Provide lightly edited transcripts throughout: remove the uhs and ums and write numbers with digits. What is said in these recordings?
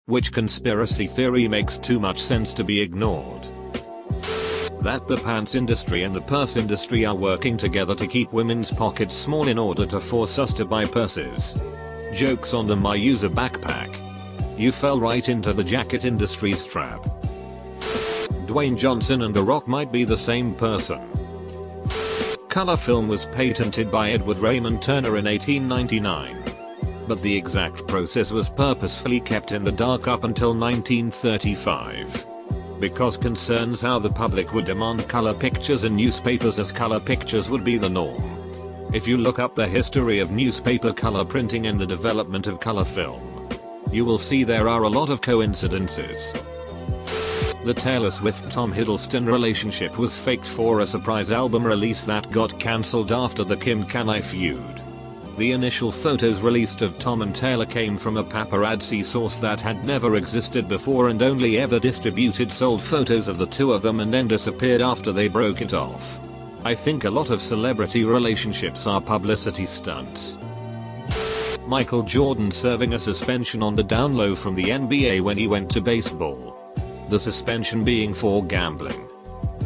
Which conspiracy theory makes too much sense to be ignored? That the pants industry and the purse industry are working together to keep women's pockets small in order to force us to buy purses. Jokes on them, I use a backpack. You fell right into the jacket industry's trap. Dwayne Johnson and The Rock might be the same person. Color film was patented by Edward Raymond Turner in 1899. But the exact process was purposefully kept in the dark up until 1935. Because concerns how the public would demand color pictures in newspapers, as color pictures would be the norm. If you look up the history of newspaper color printing and the development of color film, you will see there are a lot of coincidences. The Taylor Swift-Tom Hiddleston relationship was faked for a surprise album release that got cancelled after the Kim Kanye feud. The initial photos released of Tom and Taylor came from a paparazzi source that had never existed before and only ever distributed sold photos of the two of them and then disappeared after they broke it off. I think a lot of celebrity relationships are publicity stunts. Michael Jordan serving a suspension on the down low from the NBA when he went to baseball. The suspension being for gambling.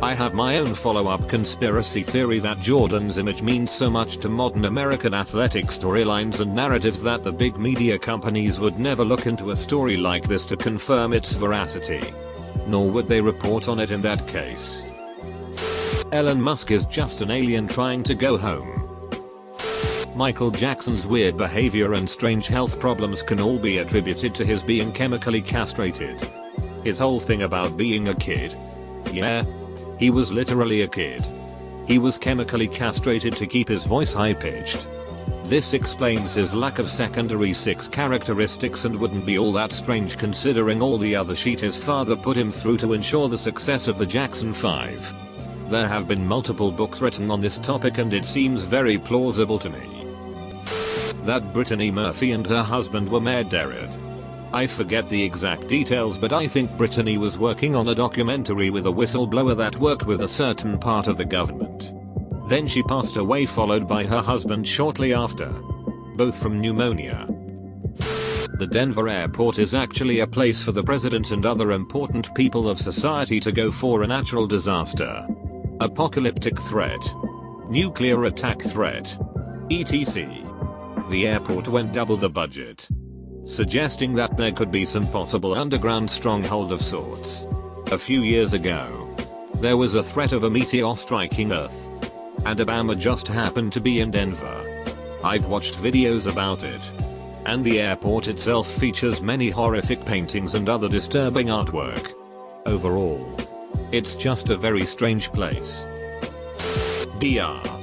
I have my own follow-up conspiracy theory that Jordan's image means so much to modern American athletic storylines and narratives that the big media companies would never look into a story like this to confirm its veracity. Nor would they report on it in that case. Elon Musk is just an alien trying to go home. Michael Jackson's weird behavior and strange health problems can all be attributed to his being chemically castrated. His whole thing about being a kid. Yeah. He was literally a kid. He was chemically castrated to keep his voice high-pitched. This explains his lack of secondary 6 characteristics and wouldn't be all that strange considering all the other shit his father put him through to ensure the success of the Jackson 5. There have been multiple books written on this topic and it seems very plausible to me. That Brittany Murphy and her husband were murdered. I forget the exact details, but I think Brittany was working on a documentary with a whistleblower that worked with a certain part of the government. Then she passed away, followed by her husband shortly after. Both from pneumonia. The Denver airport is actually a place for the president and other important people of society to go for a natural disaster, apocalyptic threat, nuclear attack threat, etc. The airport went double the budget, suggesting that there could be some possible underground stronghold of sorts. A few years ago, there was a threat of a meteor striking Earth. And Obama just happened to be in Denver. I've watched videos about it. And the airport itself features many horrific paintings and other disturbing artwork. Overall, it's just a very strange place. Dr.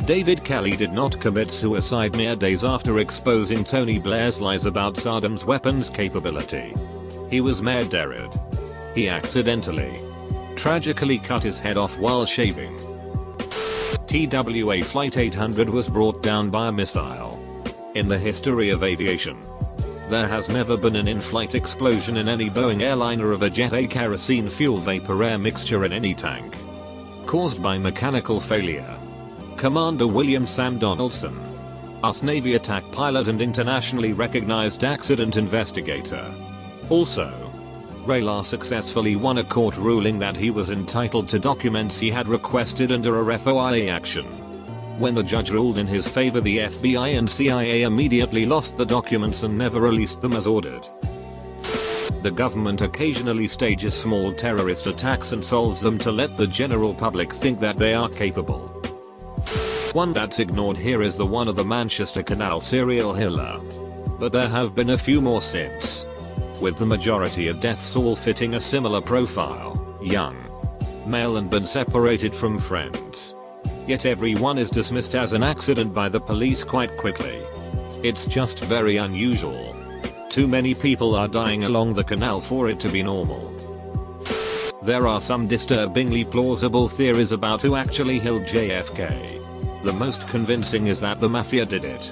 David Kelly did not commit suicide mere days after exposing Tony Blair's lies about Saddam's weapons capability. He was murdered. He accidentally, tragically cut his head off while shaving. TWA Flight 800 was brought down by a missile. In the history of aviation, there has never been an in-flight explosion in any Boeing airliner of a Jet A kerosene fuel vapor air mixture in any tank, caused by mechanical failure. Commander William Sam Donaldson, US Navy attack pilot and internationally recognized accident investigator. Also, Raylar successfully won a court ruling that he was entitled to documents he had requested under a FOIA action. When the judge ruled in his favor, the FBI and CIA immediately lost the documents and never released them as ordered. The government occasionally stages small terrorist attacks and solves them to let the general public think that they are capable. One that's ignored here is the one of the Manchester Canal serial killer. But there have been a few more since, with the majority of deaths all fitting a similar profile: young, male, and been separated from friends. Yet everyone is dismissed as an accident by the police quite quickly. It's just very unusual. Too many people are dying along the canal for it to be normal. There are some disturbingly plausible theories about who actually killed JFK. The most convincing is that the mafia did it.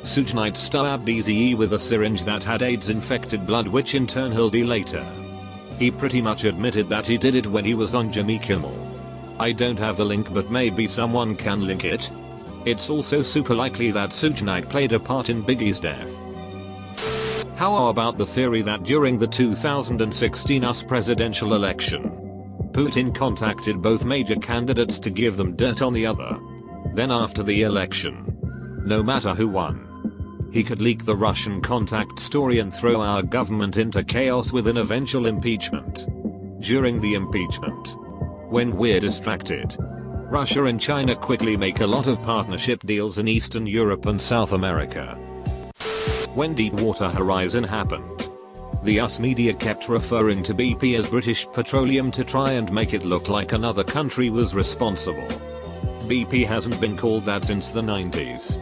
Suge Knight stabbed Eazy-E with a syringe that had AIDS-infected blood, which in turn healed later. He pretty much admitted that he did it when he was on Jimmy Kimmel. I don't have the link, but maybe someone can link it. It's also super likely that Suge Knight played a part in Biggie's death. How about the theory that during the 2016 US presidential election, Putin contacted both major candidates to give them dirt on the other? Then after the election, no matter who won, he could leak the Russian contact story and throw our government into chaos with an eventual impeachment. During the impeachment, when we're distracted, Russia and China quickly make a lot of partnership deals in Eastern Europe and South America. When Deepwater Horizon happened, the US media kept referring to BP as British Petroleum to try and make it look like another country was responsible. BP hasn't been called that since the 90s.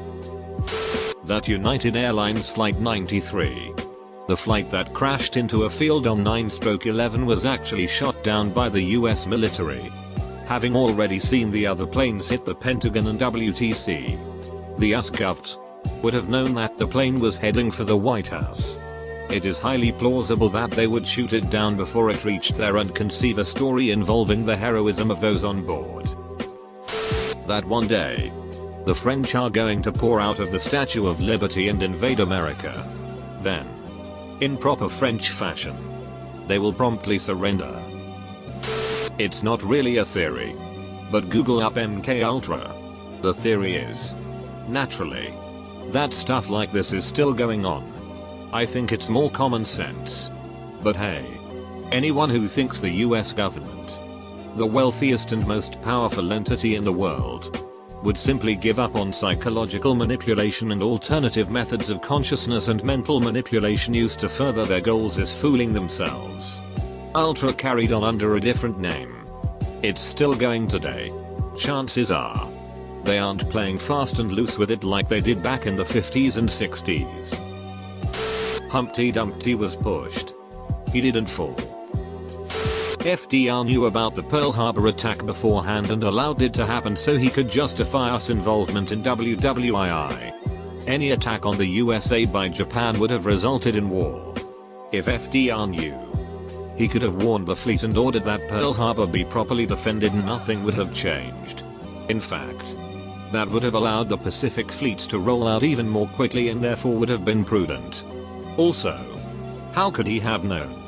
That United Airlines Flight 93, the flight that crashed into a field on 9/11, was actually shot down by the US military. Having already seen the other planes hit the Pentagon and WTC, the US govt would have known that the plane was heading for the White House. It is highly plausible that they would shoot it down before it reached there and conceive a story involving the heroism of those on board. That one day, the French are going to pour out of the Statue of Liberty and invade America. Then, in proper French fashion, they will promptly surrender. It's not really a theory, but Google up MK Ultra. The theory is, naturally, that stuff like this is still going on. I think it's more common sense. But hey, anyone who thinks the US government, the wealthiest and most powerful entity in the world, would simply give up on psychological manipulation and alternative methods of consciousness and mental manipulation used to further their goals is fooling themselves. Ultra carried on under a different name. It's still going today. Chances are, they aren't playing fast and loose with it like they did back in the 50s and 60s. Humpty Dumpty was pushed. He didn't fall. FDR knew about the Pearl Harbor attack beforehand and allowed it to happen so he could justify US involvement in WWII. Any attack on the USA by Japan would have resulted in war. If FDR knew, he could have warned the fleet and ordered that Pearl Harbor be properly defended and nothing would have changed. In fact, that would have allowed the Pacific fleets to roll out even more quickly and therefore would have been prudent. Also, how could he have known?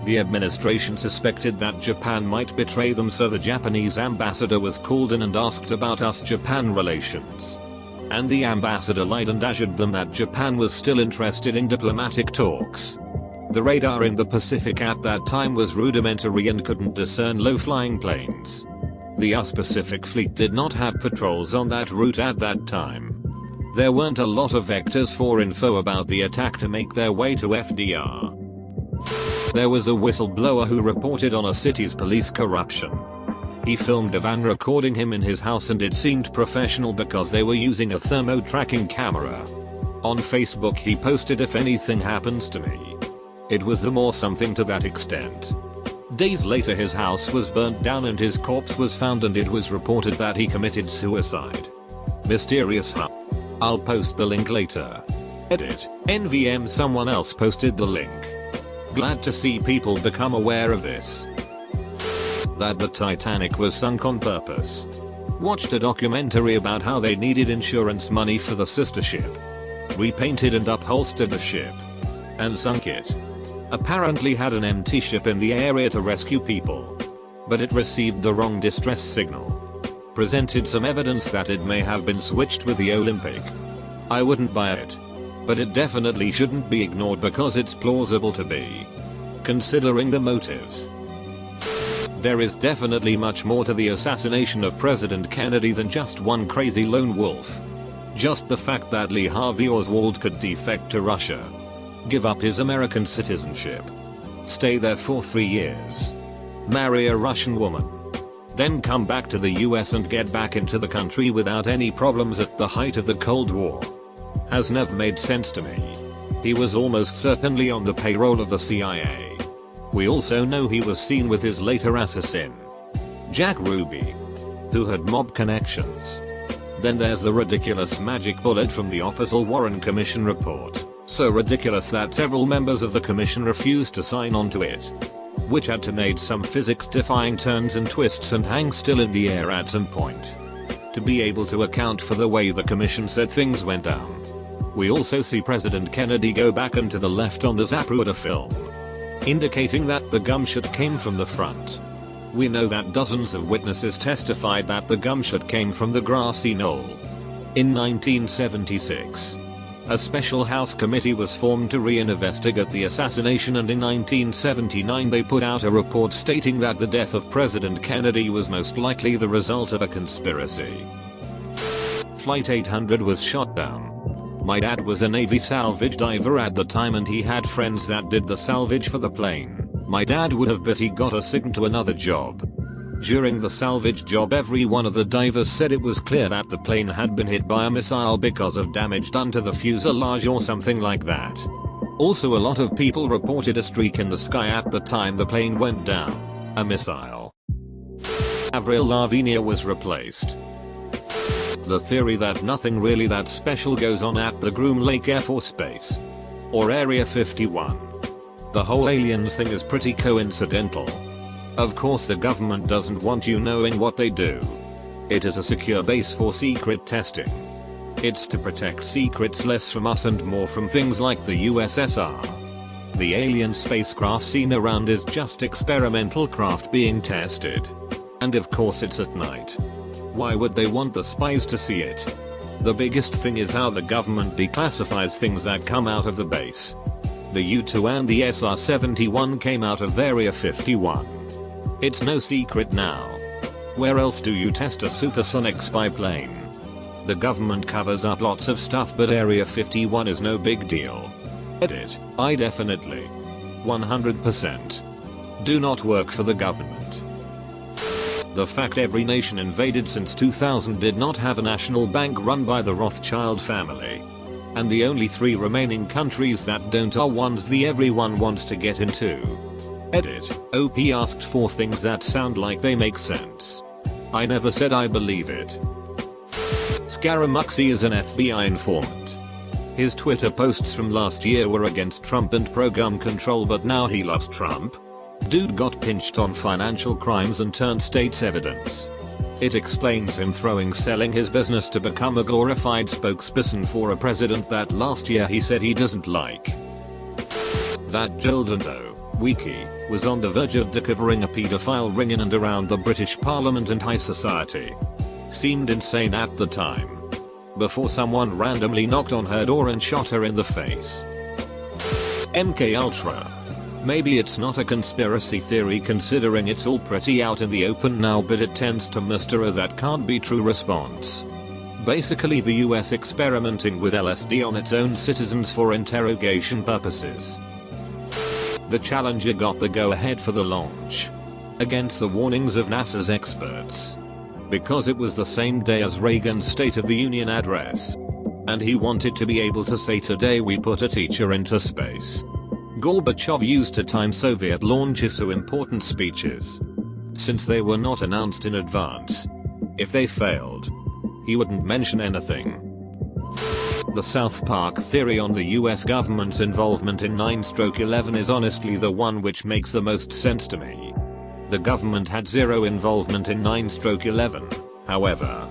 The administration suspected that Japan might betray them, so the Japanese ambassador was called in and asked about US-Japan relations. And the ambassador lied and assured them that Japan was still interested in diplomatic talks. The radar in the Pacific at that time was rudimentary and couldn't discern low-flying planes. The US Pacific Fleet did not have patrols on that route at that time. There weren't a lot of vectors for info about the attack to make their way to FDR. There was a whistleblower who reported on a city's police corruption. He filmed a van recording him in his house and it seemed professional because they were using a thermo tracking camera. On Facebook he posted, "If anything happens to me, it was them," or something to that extent. Days later his house was burnt down and his corpse was found and it was reported that he committed suicide. Mysterious huh? I'll post the link later. Edit. NVM. Someone else posted the link. Glad to see people become aware of this. That the Titanic was sunk on purpose. Watched a documentary about how they needed insurance money for the sister ship. Repainted and upholstered the ship. And sunk it. Apparently had an empty ship in the area to rescue people. But it received the wrong distress signal. Presented some evidence that it may have been switched with the Olympic. I wouldn't buy it. But it definitely shouldn't be ignored because it's plausible to be, considering the motives. There is definitely much more to the assassination of President Kennedy than just one crazy lone wolf. Just the fact that Lee Harvey Oswald could defect to Russia, give up his American citizenship, stay there for 3 years, marry a Russian woman, then come back to the US and get back into the country without any problems at the height of the Cold War, has never made sense to me. He was almost certainly on the payroll of the CIA. We also know he was seen with his later assassin, Jack Ruby, who had mob connections. Then there's the ridiculous magic bullet from the official Warren Commission report, so ridiculous that several members of the commission refused to sign on to it, which had to make some physics-defying turns and twists and hang still in the air at some point, to be able to account for the way the commission said things went down. We also see President Kennedy go back and to the left on the Zapruder film, indicating that the gunshot came from the front. We know that dozens of witnesses testified that the gunshot came from the grassy knoll. In 1976, a special House committee was formed to reinvestigate the assassination, and in 1979 they put out a report stating that the death of President Kennedy was most likely the result of a conspiracy. Flight 800 was shot down. My dad was a Navy salvage diver at the time and he had friends that did the salvage for the plane. My dad would have, but he got assigned to another job. During the salvage job, every one of the divers said it was clear that the plane had been hit by a missile because of damage done to the fuselage or something like that. Also, a lot of people reported a streak in the sky at the time the plane went down. A missile. Avril Lavigne was replaced. The theory that nothing really that special goes on at the Groom Lake Air Force Base, or Area 51. The whole aliens thing is pretty coincidental. Of course the government doesn't want you knowing what they do. It is a secure base for secret testing. It's to protect secrets less from us and more from things like the USSR. The alien spacecraft seen around is just experimental craft being tested. And of course it's at night. Why would they want the spies to see it? The biggest thing is how the government declassifies things that come out of the base. The U-2 and the SR-71 came out of Area 51. It's no secret now. Where else do you test a supersonic spy plane? The government covers up lots of stuff, but Area 51 is no big deal. Edit. I definitely 100% do not work for the government. The fact every nation invaded since 2000 did not have a national bank run by the Rothschild family. And the only 3 remaining countries that don't are ones the everyone wants to get into. Edit. OP asked for things that sound like they make sense. I never said I believe it. Scaramuxy is an FBI informant. His Twitter posts from last year were against Trump and pro-gun control, but now he loves Trump. Dude got pinched on financial crimes and turned state's evidence. It explains him selling his business to become a glorified spokesperson for a president that last year he said he doesn't like. That Jill Dando, wiki, was on the verge of discovering a pedophile ring in and around the British Parliament and high society. Seemed insane at the time. Before someone randomly knocked on her door and shot her in the face. MK Ultra. Maybe it's not a conspiracy theory considering it's all pretty out in the open now, but it tends to muster a that can't be true response. Basically the US experimenting with LSD on its own citizens for interrogation purposes. The Challenger got the go-ahead for the launch, against the warnings of NASA's experts, because it was the same day as Reagan's State of the Union address, and he wanted to be able to say, "Today we put a teacher into space." Gorbachev used to time Soviet launches to important speeches, since they were not announced in advance. If they failed, he wouldn't mention anything. The South Park theory on the US government's involvement in 9/11 is honestly the one which makes the most sense to me. The government had zero involvement in 9/11, however.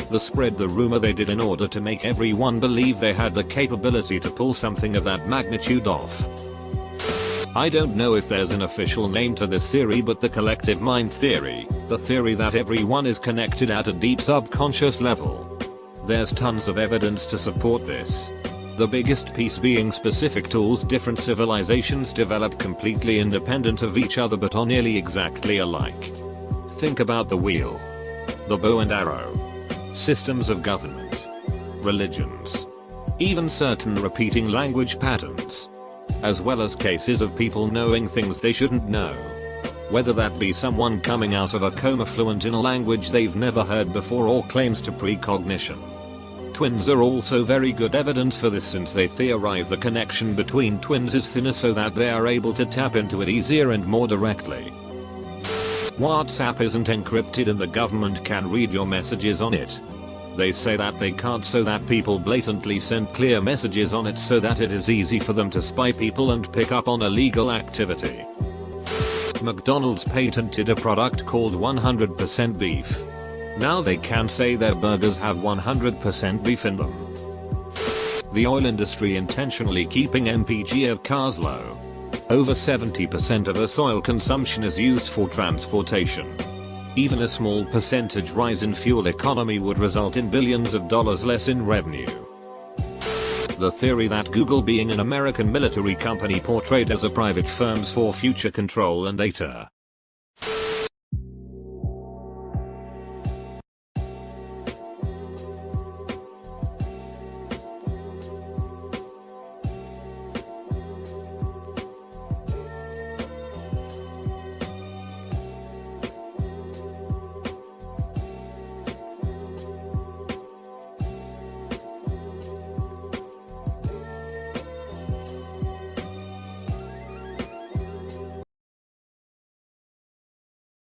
They spread the rumor they did in order to make everyone believe they had the capability to pull something of that magnitude off. I don't know if there's an official name to this theory, but the collective mind theory, the theory that everyone is connected at a deep subconscious level. There's tons of evidence to support this. The biggest piece being specific tools different civilizations developed completely independent of each other but are nearly exactly alike. Think about the wheel, the bow and arrow, systems of government, religions, even certain repeating language patterns, as well as cases of people knowing things they shouldn't know. Whether that be someone coming out of a coma fluent in a language they've never heard before or claims to precognition. Twins are also very good evidence for this, since they theorize the connection between twins is thinner so that they are able to tap into it easier and more directly. WhatsApp isn't encrypted and the government can read your messages on it. They say that they can't, so that people blatantly send clear messages on it so that it is easy for them to spy people and pick up on illegal activity. McDonald's patented a product called 100% beef. Now they can say their burgers have 100% beef in them. The oil industry intentionally keeping MPG of cars low. Over 70% of Earth's oil consumption is used for transportation. Even a small percentage rise in fuel economy would result in billions of dollars less in revenue. The theory that Google, being an American military company portrayed as a private firm for future control and data,